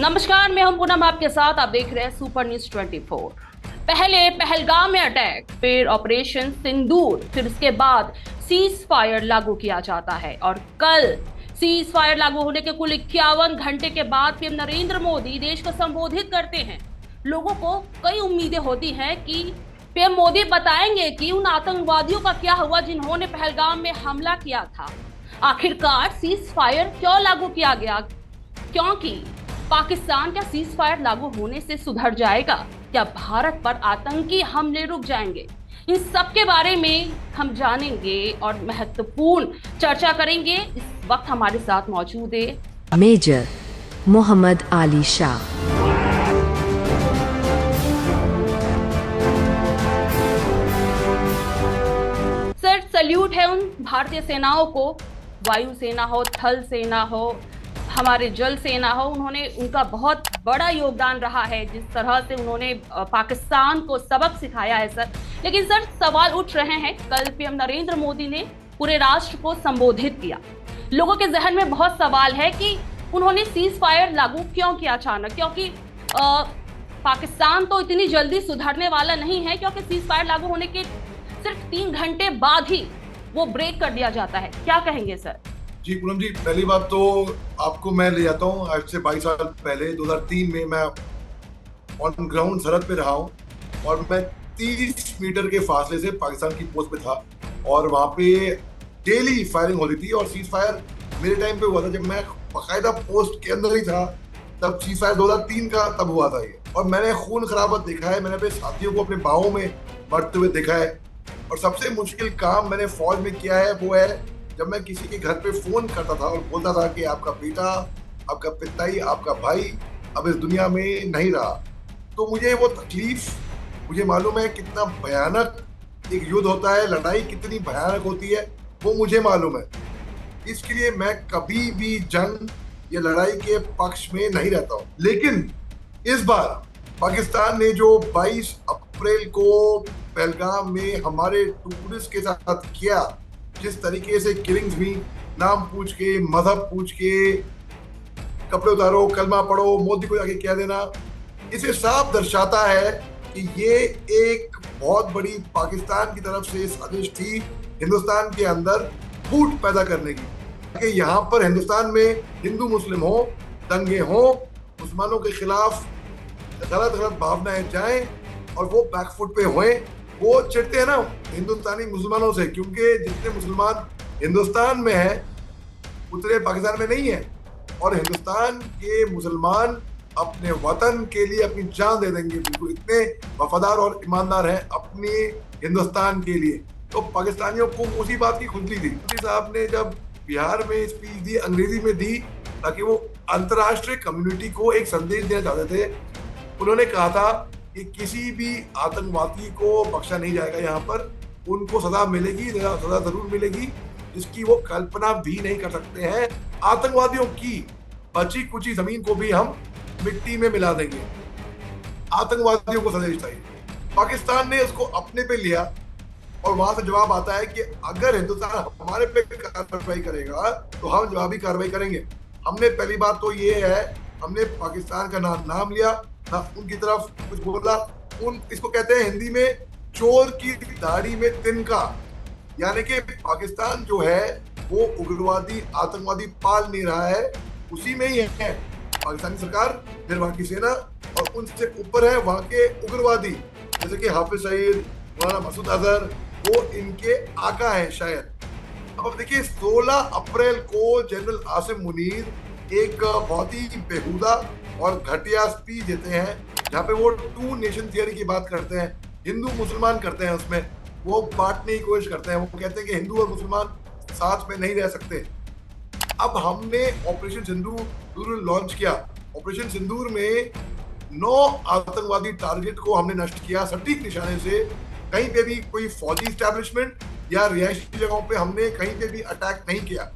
नमस्कार, मैं हूं पूनम आपके साथ। आप देख रहे हैं सुपर न्यूज 24। पहले पहलगाम में अटैक, फिर ऑपरेशन सिंदूर, फिर उसके बाद सीज फायर लागू किया जाता है और कल सीज फायर लागू होने के कुल 51 घंटे के बाद पीएम नरेंद्र मोदी देश को संबोधित करते हैं। लोगों को कई उम्मीदें होती हैं कि पीएम मोदी बताएंगे कि उन आतंकवादियों का क्या हुआ जिन्होंने पहलगाम में हमला किया था। आखिरकार सीज फायर क्यों लागू किया गया, क्योंकि पाकिस्तान क्या सीज फायर लागू होने से सुधर जाएगा, क्या भारत पर आतंकी हमले रुक जाएंगे? इन सब के बारे में हम जानेंगे और महत्वपूर्ण चर्चा करेंगे। इस वक्त हमारे साथ मौजूद है मेजर मोहम्मद आली शाह। सर, सल्यूट है उन भारतीय सेनाओं को, वायु सेना हो, थल सेना हो, हमारे जल सेना हो, उनका बहुत बड़ा योगदान रहा है जिस तरह से उन्होंने पाकिस्तान को सबक सिखाया है सर। लेकिन सर, सवाल उठ रहे हैं, कल पीएम नरेंद्र मोदी ने पूरे राष्ट्र को संबोधित किया। लोगों के जहन में बहुत सवाल है कि उन्होंने सीज फायर लागू क्यों किया अचानक, क्योंकि पाकिस्तान तो इतनी जल्दी सुधरने वाला नहीं है, क्योंकि सीज फायर लागू होने के सिर्फ 3 घंटे बाद ही वो ब्रेक कर दिया जाता है। क्या कहेंगे सर? जी पूनम जी, पहली बात तो आपको मैं ले जाता हूँ आज से 22 साल पहले 2003 में मैं ऑन ग्राउंड सरहद पे रहा हूँ और मैं 30 मीटर के फासले से पाकिस्तान की पोस्ट पे था और वहाँ पे डेली फायरिंग हो रही थी। और सीज फायर मेरे टाइम पे हुआ था जब मैं बाकायदा पोस्ट के अंदर ही था, तब सीज फायर 2003 का तब हुआ था ये। और मैंने खून खराबत देखा है, मैंने अपने साथियों को अपने बाहों में मरते हुए देखा है। और सबसे मुश्किल काम मैंने फौज में किया है वो है जब मैं किसी के घर पे फोन करता था और बोलता था कि आपका बेटा, आपका पिताई, आपका भाई अब इस दुनिया में नहीं रहा। तो मुझे वो तकलीफ, मुझे मालूम है कितना भयानक एक युद्ध होता है, लड़ाई कितनी भयानक होती है, वो मुझे मालूम है। इसके लिए मैं कभी भी जंग या लड़ाई के पक्ष में नहीं रहता हूँ। लेकिन इस बार पाकिस्तान ने जो 22 अप्रैल को पहलगाम में हमारे टूरिस्ट के साथ किया, जिस तरीके से किलिंग्स हुई, नाम पूछ के, मजहब पूछ के, कपड़े उतारो, कलमा पढ़ो, मोदी को जाके कह देना, इसे साफ दर्शाता है कि ये एक बहुत बड़ी पाकिस्तान की तरफ से साजिश थी हिंदुस्तान के अंदर फूट पैदा करने की, कि यहाँ पर हिंदुस्तान में हिंदू मुस्लिम हो, दंगे हो, मुसलमानों के खिलाफ गलत गलत भावनाएं जाएं और वो बैकफुट पे होए। वो चिढ़ते हैं ना हिंदुस्तानी मुसलमानों से, क्योंकि जितने मुसलमान हिंदुस्तान में हैं उतने पाकिस्तान में नहीं है। और हिंदुस्तान के मुसलमान अपने वतन के लिए अपनी जान दे देंगे, बिल्कुल इतने वफादार और ईमानदार हैं अपने हिंदुस्तान के लिए। तो पाकिस्तानियों को उसी बात की खुजली थी। मोदी साहब ने जब बिहार में स्पीच दी, अंग्रेजी में दी, ताकि वो अंतर्राष्ट्रीय कम्युनिटी को एक संदेश देना चाहते थे। उन्होंने कहा था कि किसी भी आतंकवादी को बख्शा नहीं जाएगा, यहाँ पर उनको सजा मिलेगी, सजा जरूर मिलेगी, जिसकी वो कल्पना भी नहीं कर सकते हैं। आतंकवादियों की बची कुची जमीन को भी हम मिट्टी में मिला देंगे। आतंकवादियों को सजा चाहिए। पाकिस्तान ने उसको अपने पे लिया और वहां से जवाब आता है कि अगर हिंदुस्तान हमारे पे कार्रवाई करेगा तो हम जवाबी कार्रवाई करेंगे। हमने पहली बात तो ये है, हमने पाकिस्तान का नाम लिया ना उनकी तरफ कुछ बोला। इसको कहते हैं हिंदी में चोर की दाढ़ी में तिनका, यानी कि पाकिस्तान जो है वो उग्रवादी आतंकवादी पाल नहीं रहा है, उसी में ही है पाकिस्तानी सरकार, फिर वहाँ की सेना, और उनसे ऊपर है वहाँ के उग्रवादी जैसे कि हाफिज सईद, मौलाना मसूद अजहर, वो इनके आका है शायद। अब देखिए 16 अप्रैल को जनरल आसिम मुनीर एक बहुत ही बेहुदा और घटिया स्पीच देते हैं जहाँ पे वो 2 नेशन थियरी की बात करते हैं, हिंदू मुसलमान करते हैं, उसमें वो बांटने की कोशिश करते हैं। वो कहते हैं कि हिंदू और मुसलमान साथ में नहीं रह सकते। अब हमने ऑपरेशन सिंदूर लॉन्च किया। ऑपरेशन सिंदूर में 9 आतंकवादी टारगेट को हमने नष्ट किया सटीक निशाने से। कहीं पे भी कोई फौजी स्टैब्लिशमेंट या रिहायशी जगहों पे हमने कहीं पे भी अटैक नहीं किया।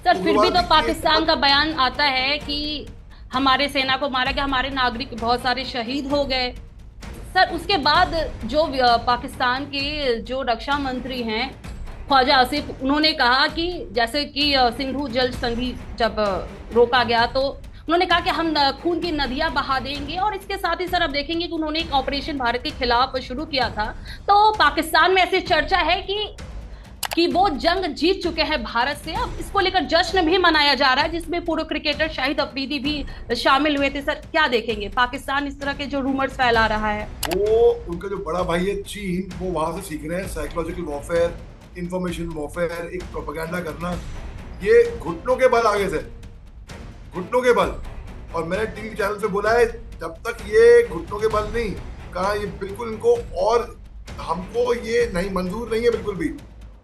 सर, फिर भी तो पाकिस्तान का बयान आता है कि हमारे सेना को मारा गया, हमारे नागरिक बहुत सारे शहीद हो गए। सर, उसके बाद जो पाकिस्तान के जो रक्षा मंत्री हैं ख्वाजा आसिफ, उन्होंने कहा कि जैसे कि सिंधु जल संधि जब रोका गया तो उन्होंने कहा कि हम खून की नदियां बहा देंगे। और इसके साथ ही सर अब देखेंगे कि उन्होंने एक ऑपरेशन भारत के खिलाफ शुरू किया था। तो पाकिस्तान में ऐसी चर्चा है कि वो जंग जीत चुके हैं भारत से। अब इसको लेकर जश्न भी मनाया जा रहा है, जिसमें पूर्व क्रिकेटर शाहिद अफरीदी भी शामिल हुए थे। सर क्या देखेंगे, पाकिस्तान इस तरह के जो रूमर्स फैला रहा है? वो उनका जो बड़ा भाई है चीन, वो वहां से सीख रहे हैं साइकोलॉजिकल वॉरफेयर, इंफॉर्मेशन वॉरफेयर, एक प्रोपेगेंडा करना। ये घुटनों के बल आगे थे, घुटनों के बल। और मैंने टीवी चैनल पे बोला है, जब तक ये घुटनों के बल नहीं कहा, ये बिल्कुल इनको, और हमको ये नहीं मंजूर नहीं है बिल्कुल भी।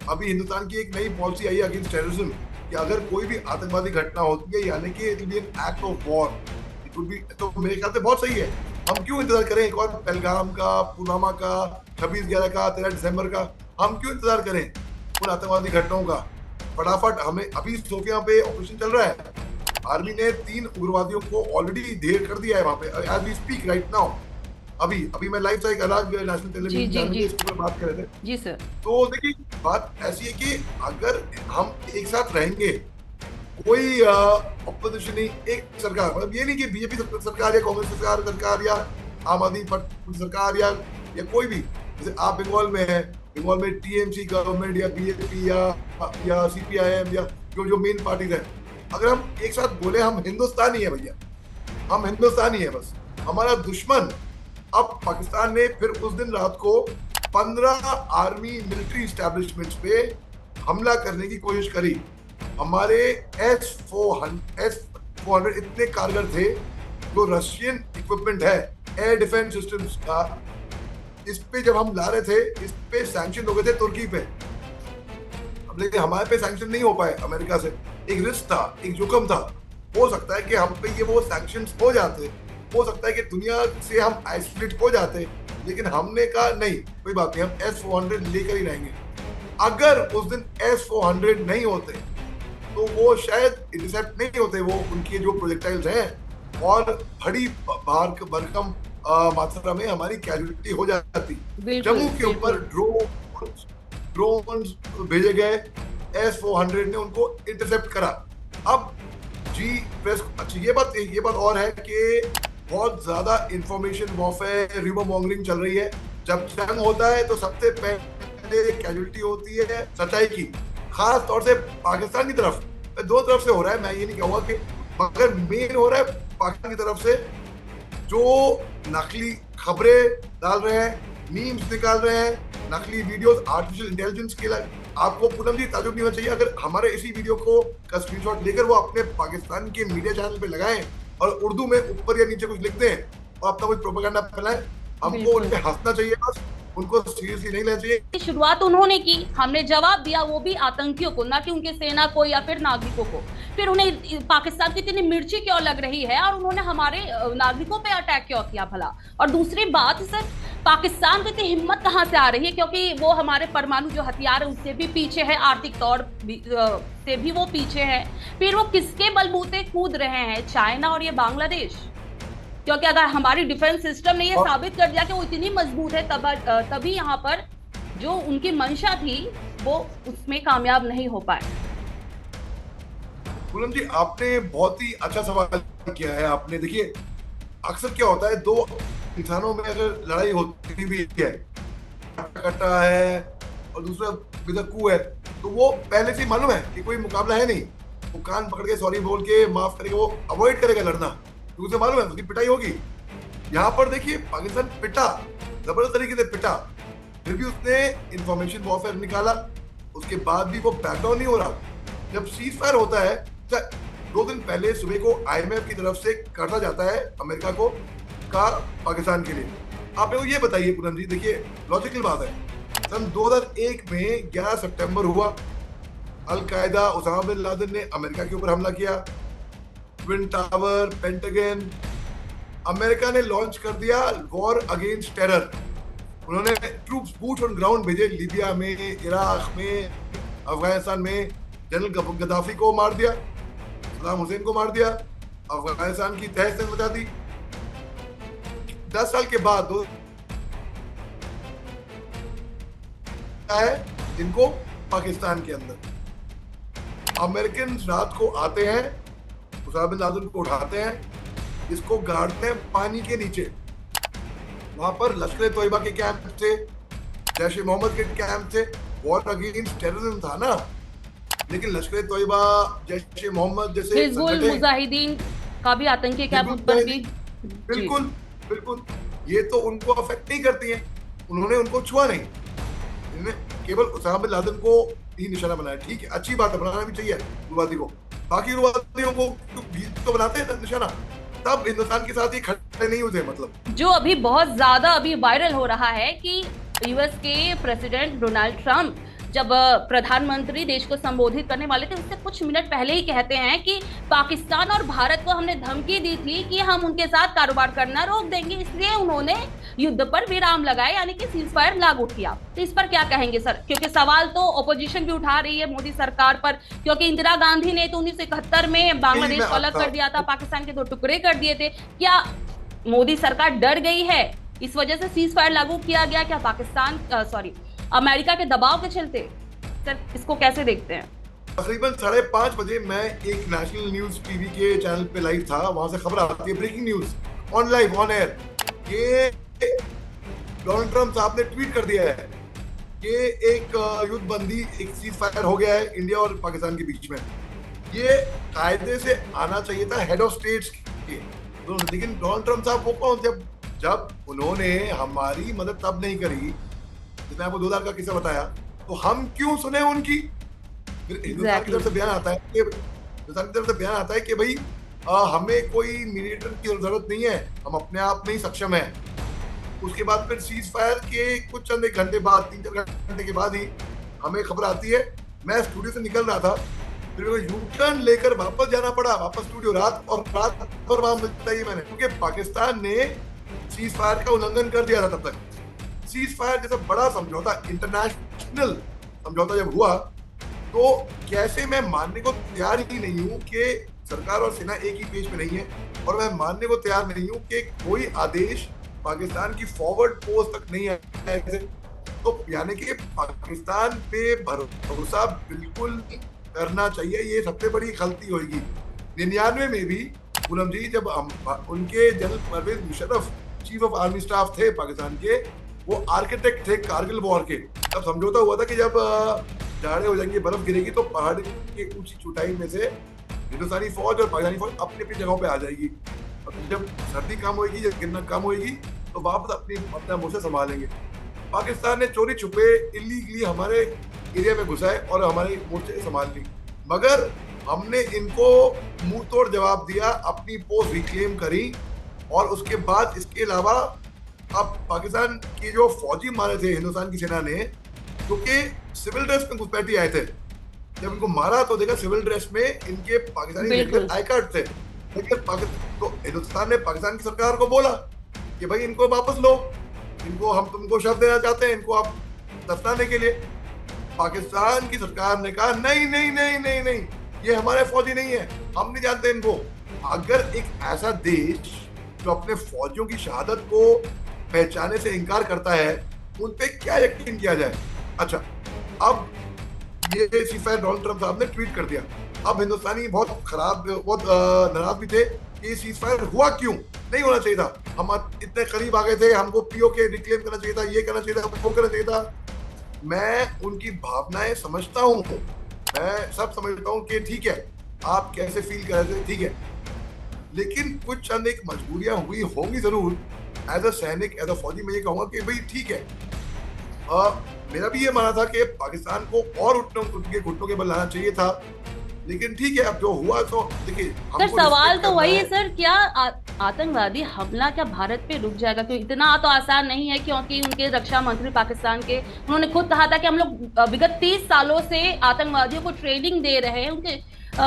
अभी हिंदुस्तान की एक नई पॉलिसी आई है अगेंस्ट टेररिज्म कि अगर कोई भी आतंकवादी घटना होती है, यानी कि it will be an act of war, it will be, तो मेरे ख्याल से बहुत सही है। हम क्यों इंतजार करें एक और पहलगाम का, पुलवामा का, 26/11 का, 13 दिसंबर का? हम क्यों इंतजार करें उन आतंकवादी घटनाओं का? फटाफट हमें, अभी सोफिया पे ऑपरेशन चल रहा है, आर्मी ने 3 उग्रवादियों को ऑलरेडी ढेर कर दिया है वहां पे as we speak right now. अभी मैं लाइव से एक अलग नेशनल टेलीविजन चैनल पे इसके ऊपर बात कर रहे थे। जी सर। तो देखिए, बात ऐसी है कि अगर हम एक साथ रहेंगे, कोई ऑपोजिशन नहीं, एक सरकार, मतलब ये नहीं कि बीजेपी सरकार या कांग्रेस सरकार या आम आदमी पार्टी सरकार या कोई भी, जैसे आप बंगाल में है, बंगाल में टीएमसी गवर्नमेंट या बीजेपी या सीपीआईएम या जो मेन पार्टीज है, अगर हम एक साथ बोले हम हिंदुस्तानी है भैया, हम हिंदुस्तानी है बस, हमारा दुश्मन। अब पाकिस्तान ने फिर उस दिन रात को 15 आर्मी मिलिट्री एस्टैब्लिशमेंट्स पे हमला करने की कोशिश करी। हमारे S-400 इतने कारगर थे, जो रशियन इक्विपमेंट है एयर डिफेंस सिस्टम्स का, इस पे जब हम ला रहे थे, इस पे सैंक्शन हो गए थे तुर्की पे। अब लेकिन हमारे पे सैंक्शन नहीं हो पाए अमेरिका से, एक रिस्क था, एक जोखिम था। हो सकता है कि हम पे ये वो सैंक्शंस हो जाते, हो सकता है कि दुनिया से हम आइसोलेट हो जाते, लेकिन हमने कहा नहीं, कोई बात नहीं, हम S-400 लेकर ही रहेंगे। अगर उस दिन S-400 नहीं होते तो वो शायद इंटरसेप्ट नहीं होते, वो उनके जो प्रोजेक्टाइल्स हैं, और बड़ी भरकम मात्रा में हमारी कैजुअलिटी हो जाती। जम्मू के ऊपर ड्रोन भेजे गए, S-400 ने उनको इंटरसेप्ट करा। अब जी प्रेस, अच्छा ये बात और है कि बहुत ज्यादा इंफॉर्मेशन वॉरफेयर, र्यूमर मॉन्गरिंग चल रही है। जब जंग होता है तो सबसे पहले कैजुअलिटी होती है सच्चाई की, खास तौर से पाकिस्तान की तरफ। दो तरफ से हो रहा है, मैं ये नहीं कहूँगा कि, मगर मेन हो रहा है पाकिस्तान की तरफ से, जो नकली खबरें डाल रहे हैं, मीम्स निकाल रहे हैं, नकली वीडियोस, आर्टिफिशियल इंटेलिजेंस के लिए। आपको पूनम जी ताजुब नहीं होना चाहिए अगर हमारे इसी वीडियो का स्क्रीनशॉट लेकर वो अपने पाकिस्तान के मीडिया चैनल पे लगाएं और उर्दू में ऊपर या नीचे कुछ लिख दें और अपना कोई प्रोपेगेंडा फैलाएं। हमको उन पे हंसना चाहिए बस, उनको सीरियसली नहीं लेना चाहिए। शुरुआत उन्होंने की, हमने जवाब दिया, वो भी आतंकियों को, ना कि उनके सेना को या फिर नागरिकों को। फिर उन्हें पाकिस्तान की इतनी मिर्ची क्यों लग रही है और उन्होंने हमारे नागरिकों पे अटैक क्यों किया भला? और दूसरी बात सर, पाकिस्तान को इतनी हिम्मत कहाँ से आ रही है? क्योंकि वो हमारे परमाणु जो हथियार है उससे भी पीछे है, आर्थिक तौर से भी वो पीछे है। फिर वो किसके बलबूते कूद रहे हैं? चाइना और ये बांग्लादेश। क्योंकि अगर हमारी डिफेंस सिस्टम ने ये साबित कर दिया कि वो इतनी मजबूत है, तभी यहाँ पर जो उनकी मंशा थी वो उसमें कामयाब नहीं हो पाए। पूनम जी, आपने बहुत ही अच्छा सवाल किया है। आपने देखिए, अक्सर क्या होता है, दो इंसानों में अगर लड़ाई होती भी है, कट्टा है और दूसरा बेदकू है, तो वो पहले से मालूम है कि कोई मुकाबला है नहीं, वो कान पकड़ के सॉरी बोल के माफ करके वो अवॉइड करेगा लड़ना, तो उसे मालूम है उसकी पिटाई होगी। यहाँ पर देखिए, पाकिस्तान पिटा, जबरदस्त तरीके से पिटा, फिर भी उसने इंफॉर्मेशन वॉरफेयर निकाला, उसके बाद भी वो बैकडाउन नहीं हो रहा। जब सीज फायर होता है, 2 दिन पहले सुबह को IMF की तरफ से काटा जाता है अमेरिका को का पाकिस्तान के लिए। आप मेरे को ये बताइए पूनम जी, देखिए लॉजिकल बात है, सन 2001 में 11 सितंबर हुआ, अल-कायदा, उसामा बिन लादेन ने अमेरिका के ऊपर हमला किया, ट्विन टावर, पेंटागन, अमेरिका ने लॉन्च कर दिया वॉर अगेंस्ट टेरर। उन्होंने ट्रूप्स बूट ऑन ग्राउंड भेजे, लीबिया में, इराक में, अफगानिस्तान में। जनरल गद्दाफी को मार दिया, सद्दाम हुसैन को मार दिया, अफगानिस्तान की तहस नहस मचा दी। 10 साल के बाद है इनको पाकिस्तान के अंदर। अमेरिकन रात को आते हैं, उसामा बिन लादेन को उठाते हैं, इसको गाड़ते हैं पानी के नीचे। वहां पर लश्कर तोयबा के कैंप थे, जैश ए मोहम्मद के कैंप थे, वॉर अगेंस्ट टेररिज्म था ना। लेकिन लश्कर तोयबा, जैश ए मोहम्मद जैसे हिजबुल मुजाहिदीन का भी आतंकी कैंप उन पर भी, बिल्कुल बिल्कुल, ये तो उनको अफेक्ट नहीं करती हैं, उन्होंने उनको छुआ नहीं, इन्होंने केवल उसामा बिन लादेन को ही निशाना बनाया। ठीक है, अच्छी बात है, बनाना भी चाहिए उग्रवादी को, बाकी उग्रवादियों को तो बनाते हैं निशाना, तब हिंदुस्तान के साथ ये खड़े नहीं होते। मतलब जो अभी बहुत ज्यादा अभी वायरल हो रहा है कि यूएस के प्रेसिडेंट डोनाल्ड ट्रंप जब प्रधानमंत्री देश को संबोधित करने वाले थे, उससे कुछ मिनट पहले ही कहते हैं कि पाकिस्तान और भारत को हमने धमकी दी थी कि हम उनके साथ कारोबार करना रोक देंगे, इसलिए उन्होंने युद्ध पर विराम लगाए, यानी कि सीज फायर लागू किया। तो इस पर क्या कहेंगे सर? क्योंकि सवाल तो ऑपोजिशन भी उठा रही है मोदी सरकार पर, क्योंकि इंदिरा गांधी ने तो 1971 में बांग्लादेश को अलग कर दिया था, पाकिस्तान के 2 टुकड़े कर दिए थे। क्या मोदी सरकार डर गई है, इस वजह से सीज फायर लागू किया गया? क्या पाकिस्तान अमेरिका के दबाव के चलते? सर इसको कैसे देखते हैं? तकरीबन 5:30 बजे मैं एक नेशनल न्यूज टीवी के चैनल पे लाइव था, वहां से खबर आती है, breaking news on live on air, ये डोनाल्ड ट्रंप साहब ने ट्वीट कर दिया है कि एक युद्ध बंदी, एक सीज फायर हो गया है इंडिया और पाकिस्तान के बीच में। ये कायदे से आना चाहिए था हेड ऑफ स्टेट्स के, लेकिन डोनाल्ड ट्रंप साहब वो कौन, जब उन्होंने हमारी मदद तब नहीं करी, जिसने आपको 2000 का किस्सा बताया, तो हम क्यों सुने उनकी? फिर हिंदुस्तान की तरफ से बयान आता है कि भाई हमें कोई मीडिएटर की जरूरत नहीं है, हम अपने आप में ही सक्षम है। उसके बाद फिर सीज फायर के कुछ चंद एक घंटे बाद, 3-4 घंटे के बाद ही हमें खबर आती है, मैं स्टूडियो से निकल रहा था, फिर यू टर्न लेकर वापस जाना पड़ा, वापस स्टूडियो, रात पर वहां मिलता ही मैंने, क्योंकि पाकिस्तान ने सीज फायर का उल्लंघन कर दिया था। तब तक सीज फायर जैसा बड़ा समझौता, इंटरनेशनल समझौता जब हुआ, तो कैसे मैं मानने को तैयार ही नहीं हूं कि सरकार और सेना एक ही पेज पे नहीं है, और मैं मानने को तैयार नहीं हूं कि कोई आदेश पाकिस्तान की फॉरवर्ड पोस्ट तक नहीं है। तो यानी कि पाकिस्तान पे भरोसा बिल्कुल करना चाहिए, ये सबसे बड़ी गलती होगी। 99 में भी पूनम जी, जब उनके general Pervez Musharraf chief of army staff थे पाकिस्तान के, वो आर्किटेक्ट थे कारगिल वॉर के, तब समझौता हुआ था कि जब जाड़े हो जाएंगे, बर्फ गिरेगी, तो पहाड़ की ऊंची चोटाई में से हिंदुस्तानी फौज और पाकिस्तानी फौज अपनी अपनी जगहों पे आ जाएगी, और जब सर्दी कम होगी, जब गिरना कम होगी, तो वापस अपना मोर्चा संभालेंगे। पाकिस्तान ने चोरी छुपे इलीगली हमारे एरिया में घुसाए और हमारे मोर्चे संभाल ली, मगर हमने इनको मुंह तोड़ जवाब दिया, अपनी पोस्ट रिक्लेम करी, और उसके बाद इसके अलावा अब पाकिस्तान की जो फौजी मारे थे हिंदुस्तान की सेना ने, क्योंकि सिविल ड्रेस में घुसपैठी आए थे, जब इनको मारा तो देखा सिविल ड्रेस में इनके पाकिस्तानी आई कार्ड थे, लेकिन तो हिंदुस्तान ने पाकिस्तान की सरकार को बोला कि भाई इनको वापस लो, इनको हम तुमको शर्त देना चाहते हैं, इनको आप दफनाने के लिए। पाकिस्तान की सरकार ने कहा नहीं नहीं नहीं नहीं नहीं, ये हमारे फौजी नहीं है, हम नहीं जानते इनको। अगर एक ऐसा देश जो अपने फौजियों की शहादत को पहचाने से इनकार करता है, उन पे क्या यकीन किया जाए? अच्छा, अब ये सीज फायर डोनाल्ड ट्रंप साहब ने ट्वीट कर दिया। अब हिंदुस्तानी बहुत खराब, बहुत नाराज भी थे कि सीज फायर हुआ क्यों, नहीं होना चाहिए था, हम इतने करीब आ गए थे, हमको पीओके रिक्लेम करना चाहिए था, ये करना चाहिए था, वो करना चाहिए था। मैं उनकी भावनाएं समझता हूँ, मैं सब समझता हूँ कि ठीक है आप कैसे फील कर रहे थे, ठीक है, लेकिन कुछ चंद एक मजबूरियां हुई होंगी जरूर। एज अ सैनिक, एज अ फौजी, मैं ये कहूंगा कि भाई ठीक है, मेरा भी ये माना था कि पाकिस्तान को और उनके घुटनों के बल लाना चाहिए था, लेकिन ठीक है, अब जो हुआ तो देखिए। सर सवाल तो वही है सर, क्या आतंकवादी हमला क्या भारत पे रुक जाएगा? क्योंकि इतना तो आसान नहीं है, क्योंकि उनके रक्षा मंत्री पाकिस्तान के, उन्होंने खुद कहा था कि हम लोग विगत 30 सालों से आतंकवादियों को ट्रेनिंग दे रहे हैं,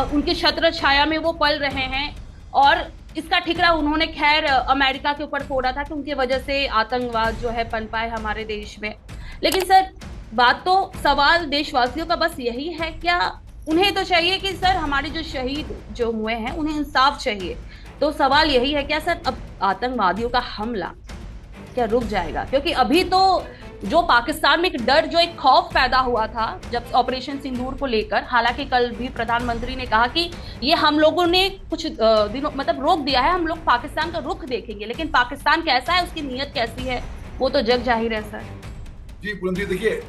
उनके छत्र छाया में वो पल रहे हैं, और इसका ठिकरा उन्होंने खैर अमेरिका के ऊपर फोड़ा था कि उनकी वजह से आतंकवाद जो है पनपा है हमारे देश में। लेकिन सर बात तो, सवाल देशवासियों का बस यही है, क्या उन्हें तो चाहिए कि सर हमारे जो शहीद जो हुए हैं उन्हें इंसाफ चाहिए, तो सवाल यही है क्या सर अब आतंकवादियों का हमला क्या रुक जाएगा? क्योंकि अभी तो जो पाकिस्तान में एक डर, जो एक खौफ पैदा हुआ था जब ऑपरेशन सिंदूर को लेकर। हालांकि कल भी प्रधानमंत्री ने कहा कि ये हम लोगों ने कुछ दिनों मतलब रोक दिया है, हम लोग पाकिस्तान का रुख देखेंगे, लेकिन पाकिस्तान कैसा है, उसकी नीयत कैसी है, वो तो जग जाहिर है सर। जी पूनम जी, देखिए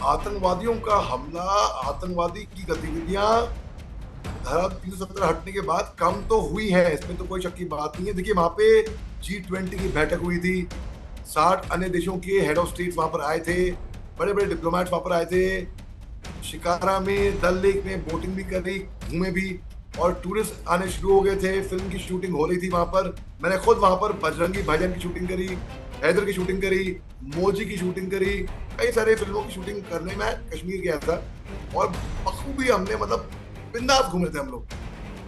आतंकवादियों का हमला, आतंकवादी की गतिविधियां धारा 370 हटने के बाद कम तो हुई है, इसमें तो कोई शक की बात नहीं है। देखिए वहां पे G20 की बैठक हुई थी, 60 अन्य देशों के हेड ऑफ स्टेट वहां पर आए थे, बड़े बड़े डिप्लोमेट्स वहां पर आए थे, शिकारा में, डल लेक में बोटिंग भी करी, घूमे भी, और टूरिस्ट आने शुरू हो गए थे। फिल्म की शूटिंग हो रही थी वहां पर, मैंने खुद वहां पर बजरंगी भाईजान की शूटिंग करी, हैदर की शूटिंग करी, मौजी की शूटिंग करी, कई सारे फिल्मों की शूटिंग करने में कश्मीर गया था, और बखूबी हमने मतलब बिंदास घूमे थे हम लोग।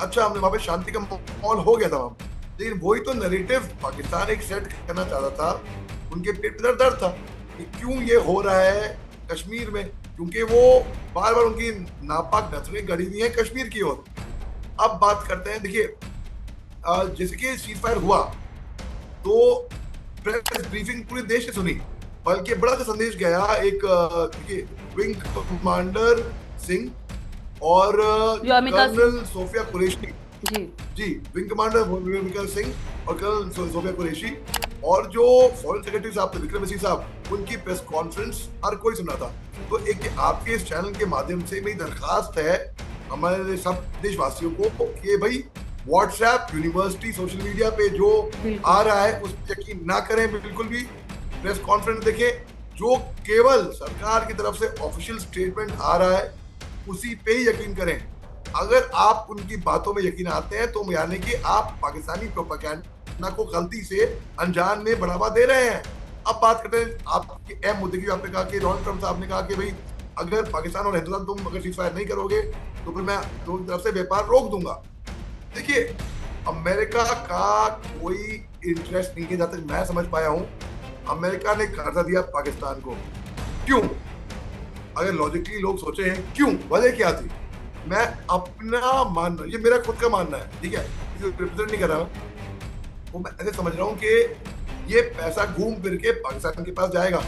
अच्छा, हमने वहां पे शांति का माहौल हो गया था वहां, लेकिन वही तो नैरेटिव पाकिस्तान एक सेट करना चाहता था। उनके पेट में दर्द था कि क्यों ये हो रहा है कश्मीर में, क्योंकि वो बार बार उनकी नापाक नजरें गड़ी हुई हैं कश्मीर की ओर। अब बात करते हैं, देखिए जैसे कि सीज फायर हुआ तो प्रेस ब्रीफिंग पूरे देश ने सुनी, बल्कि बड़ा सा संदेश गया एक विंग कमांडर सिंह और कर्नल सोफिया कुरैशी जी विंग कमांडर व्योमिका सिंह और कर्नल सोफिया कुरैशी, और जो फॉरेन सेक्रेटरी साहब थे विक्रम सिंह साहब, उनकी प्रेस कॉन्फ्रेंस हर कोई सुना था। तो एक आपके इस चैनल के माध्यम से मेरी दरखास्त है हमारे सब देशवासियों को कि भाई व्हाट्सएप, यूनिवर्सिटी, सोशल मीडिया पे जो आ रहा है उस पर यकीन ना करें बिल्कुल भी। प्रेस कॉन्फ्रेंस देखें, जो केवल सरकार की तरफ से ऑफिशियल स्टेटमेंट आ रहा है उसी पे ही यकीन करें। अगर आप उनकी बातों में यकीन आते हैं तो यानी कि आप पाकिस्तानी प्रोपेगेंडा को गलती से अनजान में बढ़ावा दे रहे हैं। अब बात करते हैं आपके अहम मुद्दे की। आपने कहा कि डोनाल्ड ट्रंप साहब ने कहा कि भाई अगर पाकिस्तान और हिंदुस्तान तुम अगर सीज फायर नहीं करोगे तो फिर मैं दोनों की तरफ से व्यापार रोक दूंगा। देखिए अमेरिका का कोई इंटरेस्ट नहीं है, जहां तक मैं समझ पाया हूं। अमेरिका ने कर्जा दिया पाकिस्तान को, क्यों? अगर लॉजिकली लोग सोचे हैं क्यों, वजह क्या थी, मैं अपना मानना, ये मेरा खुद का मानना है, ठीक है, इसे रिप्रेजेंट नहीं कर रहा, वो मैं ऐसे समझ रहा हूँ कि ये पैसा घूम फिर के पाकिस्तान के पास जाएगा,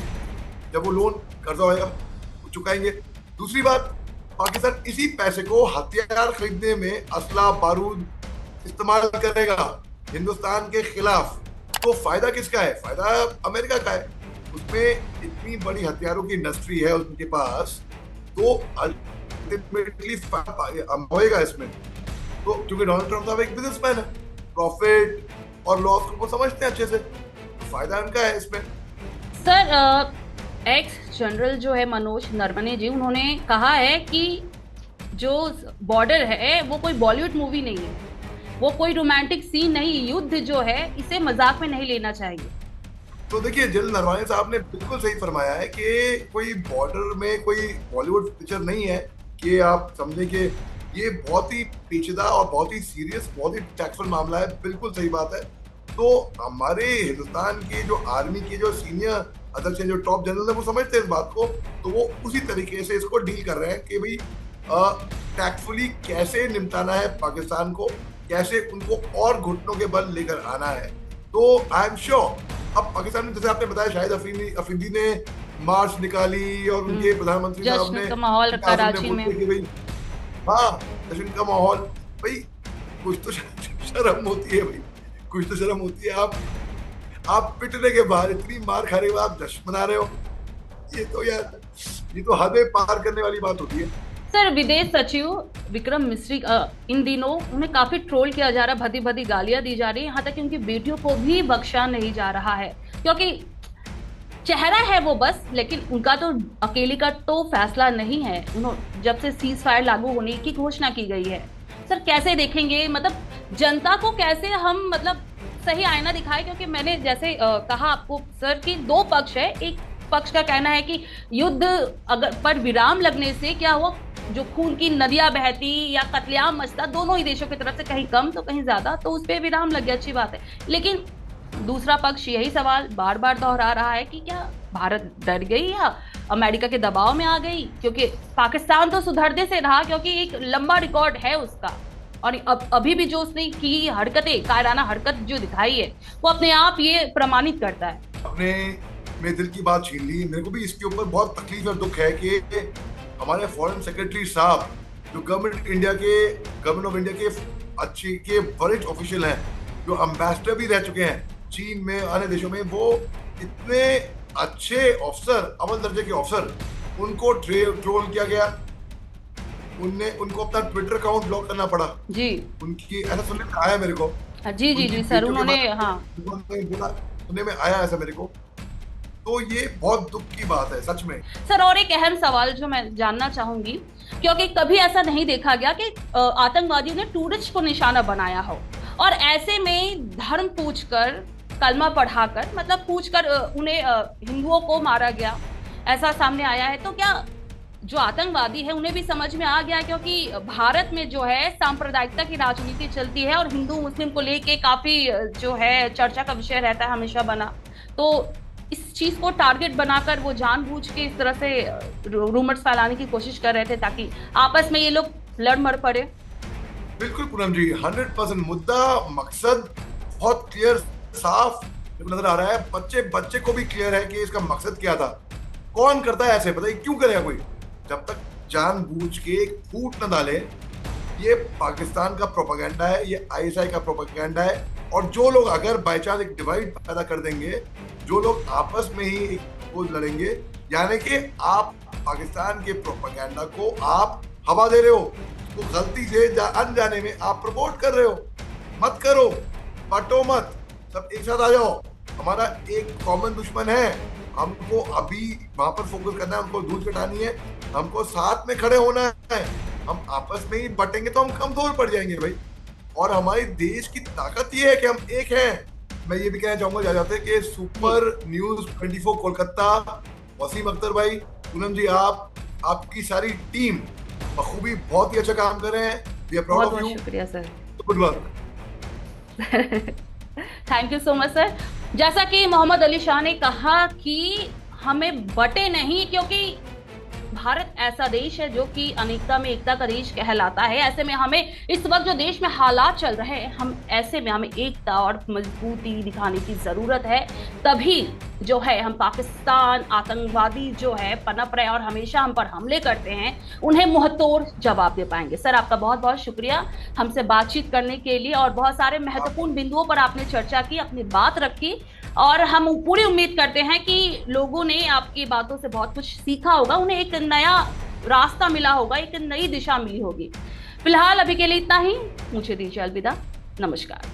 जब वो लोन कर्जा होएगा वो चुकाएंगे। दूसरी बात, पाकिस्तान इसी पैसे को हथियार खरीदने में, असला बारूद इस्तेमाल करेगा हिंदुस्तान के खिलाफ। तो फायदा किसका है? फायदा अमेरिका का है। उसमें इतनी बड़ी हथियारों की इंडस्ट्री है उनके पास, तो अल्टीमेटली होएगा इसमें। तो क्योंकि डोनाल्ड ट्रंप साहब एक बिजनेसमैन है, प्रॉफिट और लॉस को समझते हैं अच्छे से, तो फायदा उनका है इसमें। सर एक्स जनरल जो है मनोज नरवणे जी, उन्होंने कहा है कि जो बॉर्डर है वो कोई बॉलीवुड मूवी नहीं है, वो कोई रोमांटिक सीन नहीं, युद्ध जो है इसे मजाक में नहीं लेना चाहिए। तो देखिए जनरल नरवणे साहब ने बिल्कुल सही फरमाया है कि कोई बॉर्डर में कोई बॉलीवुड पिक्चर नहीं है, कि आप समझें कि ये बहुत ही पेचीदा और बहुत ही सीरियस, बहुत ही टैक्सफुल मामला है। बिल्कुल सही बात है। तो हमारे हिंदुस्तान के जो आर्मी के जो सीनियर अध्यक्ष हैं, जो टॉप जनरल है, वो समझते हैं इस बात को, तो वो उसी तरीके से इसको डील कर रहे हैं कि भाई टैक्टफुली कैसे निपटाना है पाकिस्तान को, कैसे उनको और घुटनों के बल लेकर आना है। तो आई एम श्योर अब पाकिस्तान में, जैसे आपने बताया, शाहिद अफरीदी ने मार्च निकाली और उनके प्रधानमंत्री साहब ने माहौल रखा रांची में, हाँ जश्न का माहौल। भाई कुछ तो शर्म होती है, भाई कुछ तो शर्म होती है। आप पिटने के बाद इतनी मार खा रहे हो, आप जश्न मना रहे हो, ये तो यार, ये तो हदें पार करने वाली बात होती है। सर विदेश सचिव विक्रम मिस्री इन दिनों उन्हें काफी ट्रोल किया जा रहा है, भदी भदी गालियां दी जा रही है, यहाँ तक कि उनकी बेटियों को भी बख्शा नहीं जा रहा है, क्योंकि चेहरा है वो बस, लेकिन उनका तो अकेले का तो फैसला नहीं है। उन्होंने जब से सीज फायर लागू होने की घोषणा की गई है, सर कैसे देखेंगे, मतलब जनता को कैसे हम मतलब सही आईना दिखाए? क्योंकि मैंने जैसे कहा आपको सर कि दो पक्ष है, एक पक्ष का कहना है कि युद्ध अगर पर विराम लगने से क्या हुआ, जो खून की नदियां बहती या कत्लेआम मचता दोनों ही देशों की तरफ से, कहीं कम तो कहीं ज्यादा, तो उस पर विराम लग गया, अच्छी बात है। लेकिन दूसरा पक्ष यही सवाल बार बार दोहरा रहा है कि क्या भारत डर गई या अमेरिका के दबाव में आ गई? क्योंकि पाकिस्तान तो सुधरने से रहा, क्योंकि एक लंबा रिकॉर्ड है उसका, और अब अभी भी जो उसने की हरकतें, कायराना हरकत जो दिखाई है, वो अपने आप ये प्रमाणित करता है। अपने मेरे दिल की बात छीन ली। मेरे को भी इसके ऊपर बहुत तकलीफ और दुख है कि हमारे फॉरेन सेक्रेटरी साहब जो गवर्नमेंट ऑफ इंडिया के अच्छे के वरिष्ठ ऑफिशियल हैं, जो एम्बेसडर भी रह चुके हैं चीन में, अन्य देशों में, वो इतने अच्छे अफसर, अव्वल दर्जे के अफसर, उनको ट्रोल किया गया। उनको अपना ट्विटर अकाउंट ब्लॉक करना पड़ा जी। उनकी, ऐसा सुनने में आया मेरे को। जी जी जी सर, उन्होंने, हाँ, सुनने में आया ऐसा मेरे को। तो ये बहुत दुख की बात है सच में। सर और एक अहम सवाल जो मैं जानना चाहूंगी, क्योंकि कभी ऐसा नहीं देखा गया कि आतंकवादियों ने टूरिस्ट को निशाना बनाया हो, और ऐसे में धर्म पूछकर, कलमा पढ़ाकर, मतलब पूछकर उन्हें हिंदुओं को मारा गया, ऐसा सामने आया है। तो क्या जो आतंकवादी है उन्हें भी समझ में आ गया, क्योंकि भारत में जो है सांप्रदायिकता की राजनीति चलती है और हिंदू मुस्लिम को लेके काफी जो है चर्चा का विषय रहता है हमेशा बना, तो इस चीज को टारगेट बनाकर वो जानबूझ के इस तरह से रूमर्स फैलाने की कोशिश कर रहे थे ताकि आपस में ये लोग लड़ मर पड़े। बिल्कुल पूनम जी, 100% मुद्दा, मकसद बहुत क्लियर, साफ नजर आ रहा है। बच्चे को भी क्लियर है कि इसका मकसद क्या था। कौन करता है ऐसे, बताइए क्यों करेगा कोई? जब तक जानबूझ के एक फूट न डाले। ये पाकिस्तान का प्रोपेगेंडा है, ये आईएसआई का प्रोपेगेंडा है। और जो लोग अगर बाई चांस एक डिवाइड पैदा कर देंगे, जो लोग आपस में ही वो लड़ेंगे, यानी कि आप पाकिस्तान के प्रोपेगेंडा को आप हवा दे रहे हो, तो गलती से अनजाने में आप प्रमोट कर रहे हो। मत करो, बटो मत, सब एक साथ आ जाओ। हमारा एक कॉमन दुश्मन है, हमको अभी वहां पर फोकस करना है, हमको धूल चटानी है, हमको साथ में खड़े होना है। हम आपस में ही बटेंगे तो हम कमजोर पड़ जाएंगे भाई। और हमारे देश की ताकत ये है कि हम एक हैं। मैं ये भी कहना चाहूंगा जाते कि सुपर न्यूज 24 कोलकाता, वसीम अख्तर भाई, पूनम जी, आपकी सारी टीम बखूबी बहुत ही अच्छा काम कर रहे हैं। We are proud of you. शुक्रिया sir, good work. Thank you so much sir. जैसा कि मोहम्मद अली शाह ने कहा कि हमें बटे नहीं, क्योंकि भारत ऐसा देश है जो कि अनेकता में एकता का देश कहलाता है। ऐसे में हमें इस वक्त जो देश में हालात चल रहे हैं, हम ऐसे में हमें एकता और मजबूती दिखाने की जरूरत है। तभी जो है हम पाकिस्तान, आतंकवादी जो है पनप रहे और हमेशा हम पर हमले करते हैं, उन्हें मुंहतोड़ जवाब दे पाएंगे। सर आपका बहुत बहुत शुक्रिया हमसे बातचीत करने के लिए, और बहुत सारे महत्वपूर्ण बिंदुओं पर आपने चर्चा की, अपनी बात रखी, और हम पूरी उम्मीद करते हैं कि लोगों ने आपकी बातों से बहुत कुछ सीखा होगा, उन्हें एक नया रास्ता मिला होगा, एक नई दिशा मिली होगी। फिलहाल अभी के लिए इतना ही, मुझे दीजिए अलविदा, नमस्कार।